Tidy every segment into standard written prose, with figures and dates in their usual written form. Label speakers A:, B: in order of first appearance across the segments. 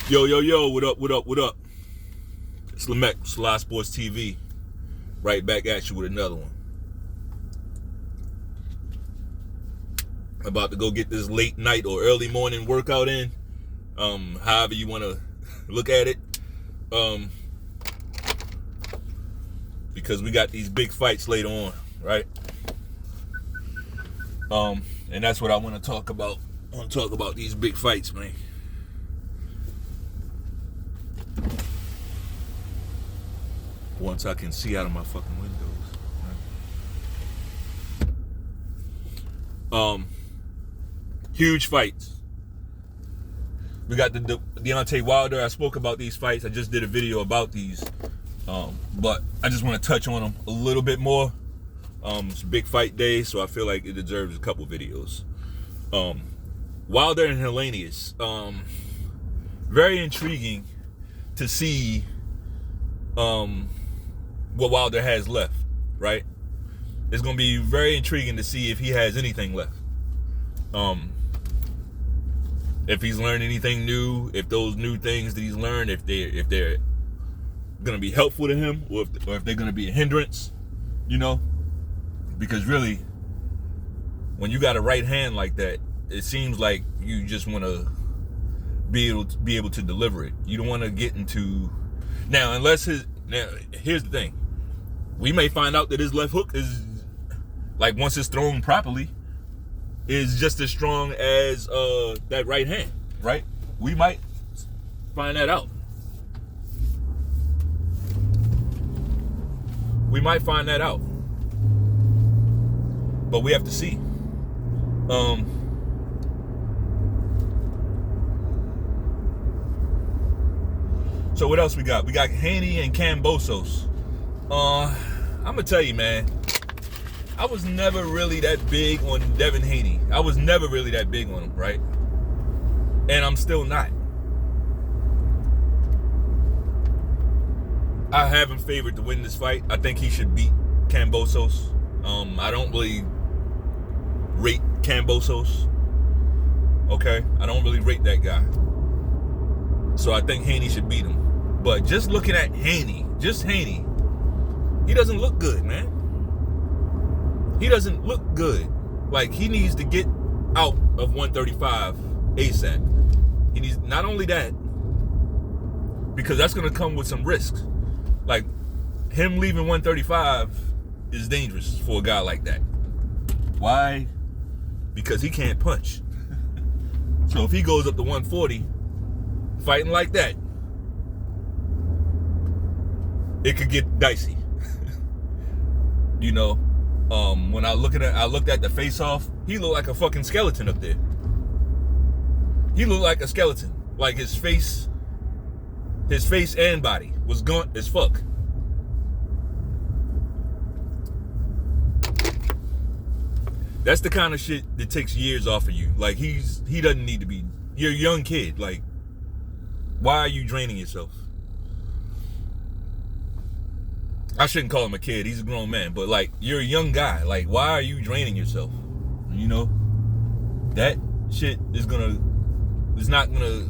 A: Yo, what up? It's Lemekh, selahsportstv, right back at you with another one. About to go get this late night or early morning workout in, however you want to look at it, because we got these big fights later on, right? And that's what I want to talk about. I want to talk about these big fights, man. Once I can see out of my fucking windows. Huge fights. We got the Deontay Wilder. I spoke about these fights. I just did a video about these. But I just want to touch on them a little bit more. It's a big fight day, so I feel like it deserves a couple videos. Wilder and Helenius. Very intriguing to see what Wilder has left, right? It's going to be very intriguing to see if he has anything left. If he's learned anything new, if those new things that he's learned, if they're going to be helpful to him, or if they're going to be a hindrance, you know? Because really, when you got a right hand like that, it seems like you just want to be able to deliver it. You don't want to get into now here's the thing. We may find out that his left hook is, like, once it's thrown properly, is just as strong as that right hand, right? We might find that out. But we have to see. So what else we got? We got Haney and Kambosos. I'm gonna tell you, man, I was never really that big on Devin Haney. I was never really that big on him, right? And I'm still not. I have him favored to win this fight. I think he should beat Kambosos. I don't really rate Kambosos. Okay? I don't really rate that guy. So I think Haney should beat him. But just looking at Haney, he doesn't look good, man. He doesn't look good. Like, he needs to get out of 135 ASAP. He needs, not only that, because that's going to come with some risks. Like, him leaving 135 is dangerous for a guy like that. Why? Because he can't punch. So if he goes up to 140, fighting like that, it could get dicey. You know, when I looked at the face-off, he looked like a fucking skeleton up there. He looked like a skeleton. Like his face and body was gaunt as fuck. That's the kind of shit that takes years off of you. Like, he doesn't need to be. You're a young kid. Like, why are you draining yourself? I shouldn't call him a kid. He's a grown man. But, like, you're a young guy. Like, why are you draining yourself? You know? That shit is not gonna,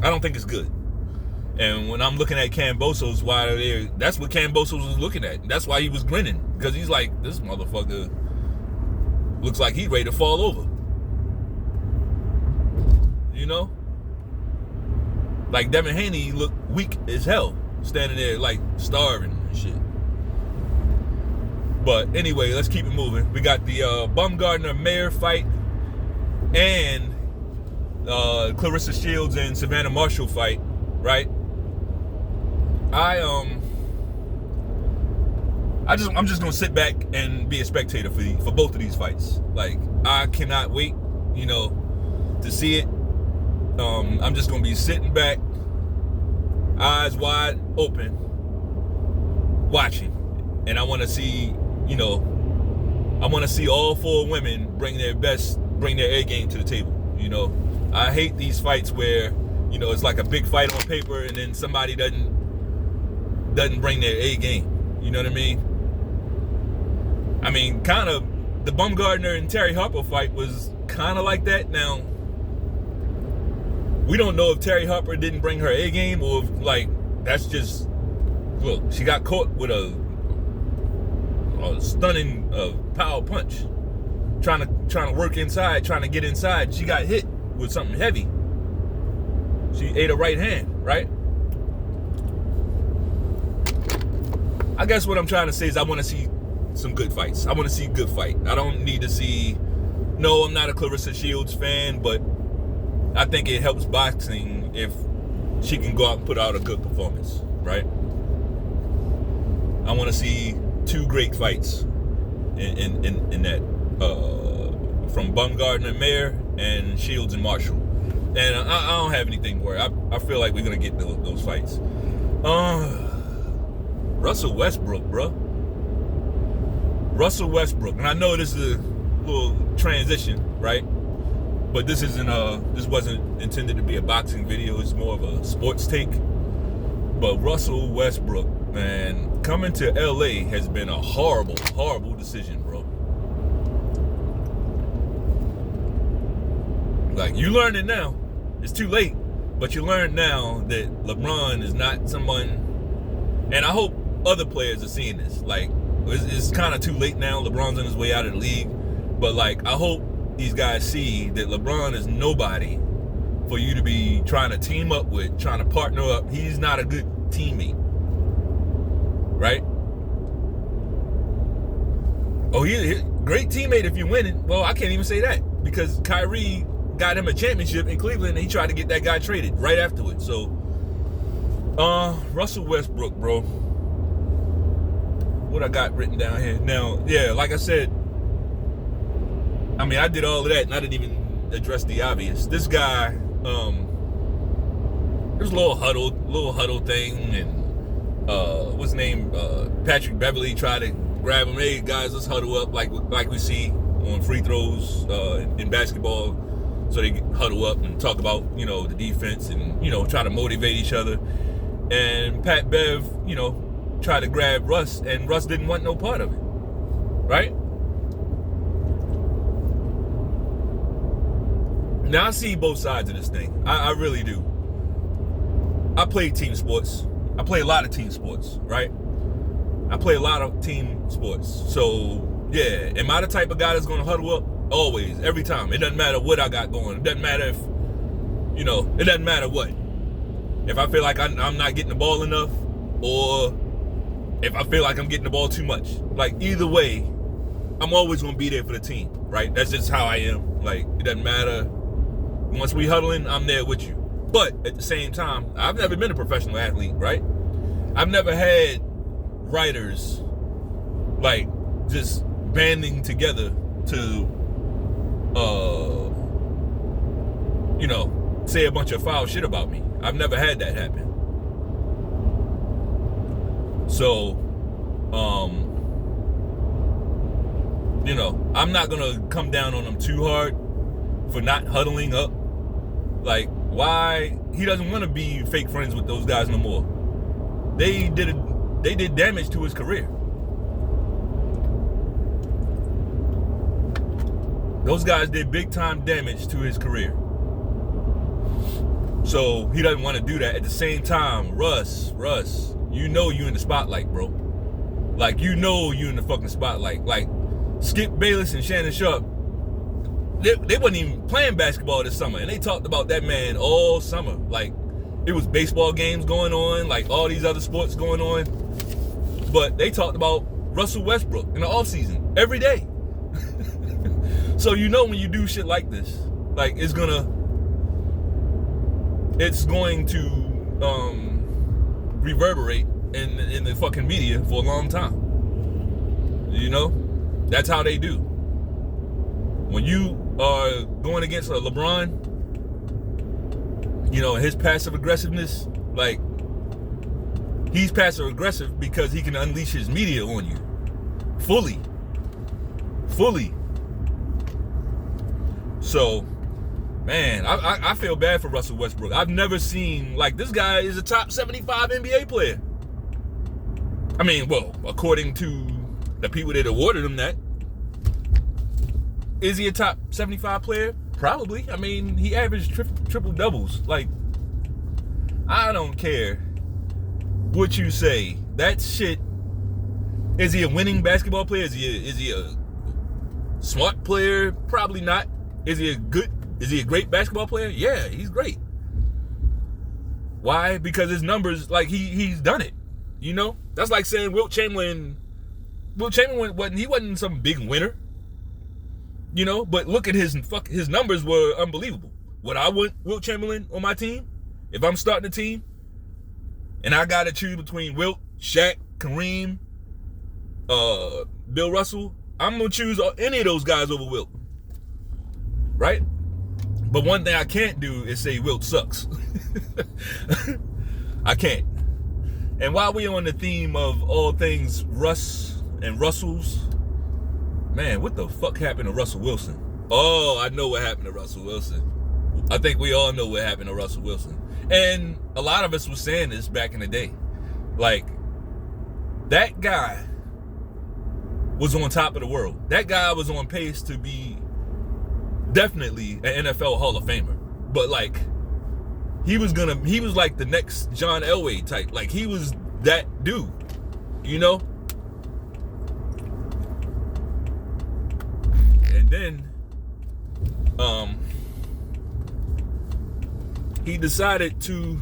A: I don't think it's good. And when I'm looking at Kambosos, that's what Kambosos was looking at. That's why he was grinning. Because he's like, this motherfucker looks like he's ready to fall over. You know? Like, Devin Haney looked weak as hell, standing there like starving and shit. But anyway, let's keep it moving. We got the Baumgardner Mayer fight and Clarissa Shields and Savannah Marshall fight, right? I'm just gonna sit back and be a spectator for both of these fights. Like, I cannot wait, you know, to see it. I'm just gonna be sitting back, eyes wide open, watching, and I want to see, you know, I want to see all four women bring their A game to the table. You know, I hate these fights where, you know, it's like a big fight on paper and then somebody doesn't bring their A game. You know what I mean? I mean, kind of, the Baumgardner and Terry Harper fight was kind of like that. Now, We don't know if Terry Harper didn't bring her A game or if, like, that's just, look, she got caught with a stunning power punch. Trying to work inside, trying to get inside. She got hit with something heavy. She ate her right hand, right? I guess what I'm trying to say is I want to see some good fights. I want to see a good fight. I don't need to see, no, I'm not a Clarissa Shields fan, but I think it helps boxing if she can go out and put out a good performance, right? I want to see two great fights in that, from Baumgardner, Mayer, and Shields and Marshall. And I don't have anything for it. I feel like we're going to get those fights. Russell Westbrook, bro. Russell Westbrook. And I know this is a little transition, right? But this wasn't intended to be a boxing video. It's more of a sports take. But Russell Westbrook, man, coming to LA has been a horrible, horrible decision, bro. Like, you learned it now. It's too late, but you learned now that LeBron is not someone, and I hope other players are seeing this. Like, it's kind of too late now. LeBron's on his way out of the league, but like, I hope these guys see that LeBron is nobody for you to be trying to team up with, trying to partner up. He's not a good teammate, right? Oh, he's a great teammate if you're winning. Well, I can't even say that because Kyrie got him a championship in Cleveland and he tried to get that guy traded right afterwards. So, Russell Westbrook, bro. What I got written down here. Now, yeah, like I said, I mean, I did all of that and I didn't even address the obvious. This guy, there's a little huddle thing, and what's his name? Patrick Beverly tried to grab him. Hey guys, let's huddle up like we see on free throws in basketball. So they huddle up and talk about, the defense and, try to motivate each other. And Pat Bev, tried to grab Russ, and Russ didn't want no part of it, right? Now, I see both sides of this thing. I really do. I play team sports. I play a lot of team sports, right? I play a lot of team sports. So, yeah, am I the type of guy that's going to huddle up? Always, every time. It doesn't matter what I got going. It doesn't matter if, it doesn't matter what. If I feel like I'm not getting the ball enough, or if I feel like I'm getting the ball too much. Like, either way, I'm always going to be there for the team, right? That's just how I am. Like, it doesn't matter. Once we huddling, I'm there with you. But at the same time, I've never been a professional athlete, right? I've never had writers, like, just banding together to say a bunch of foul shit about me. I've never had that happen. So, I'm not gonna come down on them too hard for not huddling up. Like, why? He doesn't want to be fake friends with those guys no more. They did damage to his career. Those guys did big time damage to his career. So he doesn't want to do that. At the same time, Russ, you in the spotlight, bro. Like, you in the fucking spotlight. Like, Skip Bayless and Shannon Sharp, they wasn't even playing basketball this summer, and they talked about that man all summer. Like, it was baseball games going on, like all these other sports going on, but they talked about Russell Westbrook in the offseason every day. So when you do shit like this, like, it's going to reverberate in the fucking media for a long time. That's how they do. When you are going against a LeBron, his passive aggressiveness, like, he's passive aggressive because he can unleash his media on you fully. So, man, I feel bad for Russell Westbrook. I've never seen, like, this guy is a top 75 NBA player. I mean, well, according to the people that awarded him that. Is he a top 75 player? Probably. I mean, he averaged triple doubles. Like, I don't care what you say. That shit. Is he a winning basketball player? Is he a smart player? Probably not. Is he a great basketball player? Yeah, he's great. Why? Because his numbers, like, he's done it. You know? That's like saying Wilt Chamberlain wasn't some big winner. You know? But look at his numbers were unbelievable. Would I want Wilt Chamberlain on my team? If I'm starting a team and I got to choose between Wilt, Shaq, Kareem, Bill Russell, I'm going to choose any of those guys over Wilt. Right? But one thing I can't do is say Wilt sucks. I can't. And while we're on the theme of all things Russ and Russells, man, what the fuck happened to Russell Wilson? Oh, I know what happened to Russell Wilson. I think we all know what happened to Russell Wilson. And a lot of us were saying this back in the day. Like, that guy was on top of the world. That guy was on pace to be definitely an NFL Hall of Famer. But like, he was like the next John Elway type. Like, he was that dude, you know? And then he decided to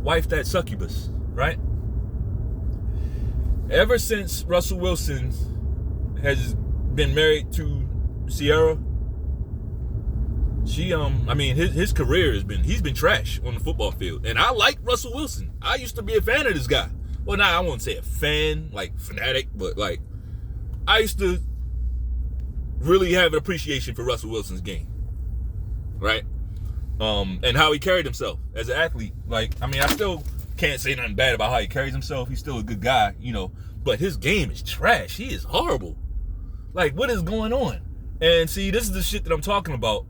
A: wife that succubus, right? Ever since Russell Wilson has been married to Sierra, his career he's been trash on the football field. And I like Russell Wilson. I used to be a fan of this guy. Well, now I won't say a fan, like fanatic, but like, I used to really have an appreciation for Russell Wilson's game, right? And how he carried himself as an athlete. Like, I mean, I still can't say nothing bad about how he carries himself. He's still a good guy, you know, but his game is trash. He is horrible. Like, what is going on? And see, this is the shit that I'm talking about.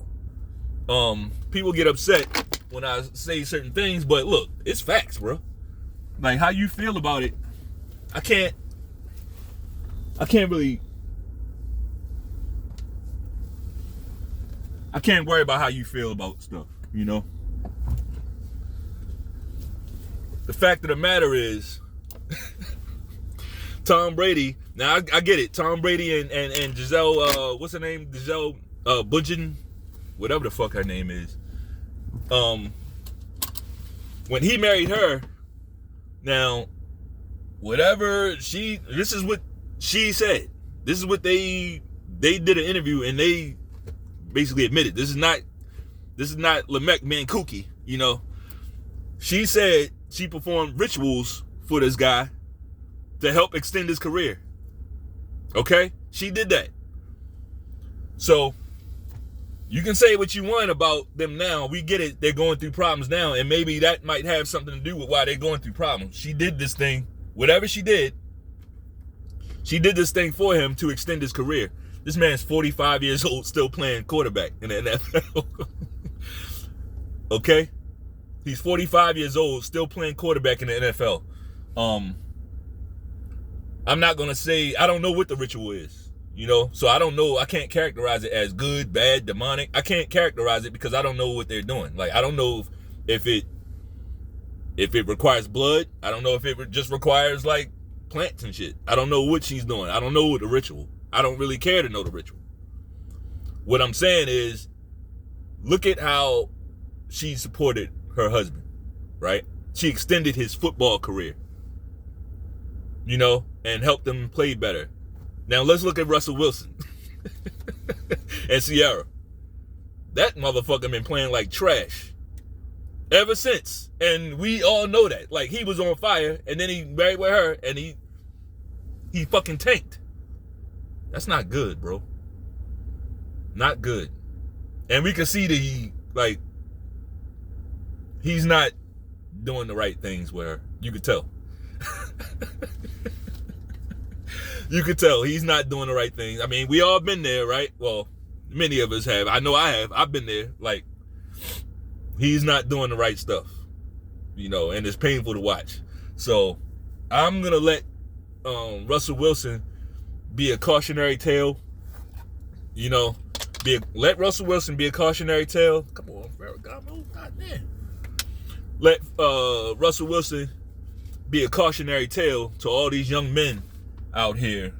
A: People get upset when I say certain things, but look, it's facts, bro. Like, how you feel about it, I can't worry about how you feel about stuff, you know? The fact of the matter is, Tom Brady, now I get it, Tom Brady and Giselle, what's her name? Giselle Bundchen, whatever the fuck her name is. When he married her, now, this is what she said. This is what they did an interview and they basically admitted. This is not Lemekh being kooky, you know. She said she performed rituals for this guy to help extend his career. Okay? She did that. So, you can say what you want about them now. We get it. They're going through problems now, and maybe that might have something to do with why they're going through problems. She did this thing. Whatever she did this thing for him to extend his career. This man's 45 years old, still playing quarterback in the NFL. Okay? He's 45 years old, still playing quarterback in the NFL. I'm not going to say, I don't know what the ritual is. You know, so I don't know. I can't characterize it as good, bad, demonic. I can't characterize it because I don't know what they're doing. Like, I don't know if it requires blood. I don't know if it just requires like plants and shit. I don't know what she's doing. I don't know the ritual. I don't really care to know the ritual. What I'm saying is, look at how she supported her husband, right? She extended his football career, you know, and helped him play better. Now let's look at Russell Wilson and Sierra. That motherfucker been playing like trash ever since. And we all know that. Like, he was on fire and then he married with her and he fucking tanked. That's not good, bro. Not good. And we can see that he's not doing the right things with her. You could tell. You could tell he's not doing the right things. I mean, we all been there, right? Well, many of us have. I know I have. I've been there. Like, he's not doing the right stuff, you know, and it's painful to watch. So I'm going to let Russell Wilson be a cautionary tale. You know, let Russell Wilson be a cautionary tale. Come on, Ferragamo, goddamn. Let Russell Wilson be a cautionary tale to all these young men out here.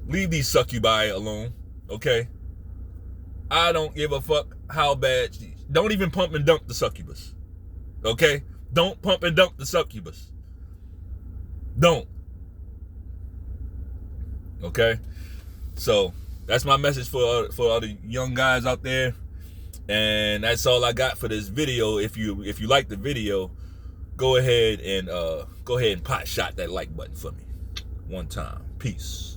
A: Leave these succubi alone, okay? I don't give a fuck how bad. Don't even pump and dunk the succubus, okay? Don't pump and dunk the succubus. Don't. Okay? So that's my message for all the young guys out there. And that's all I got for this video. If you like the video, go ahead and pot shot that like button for me one time. Peace.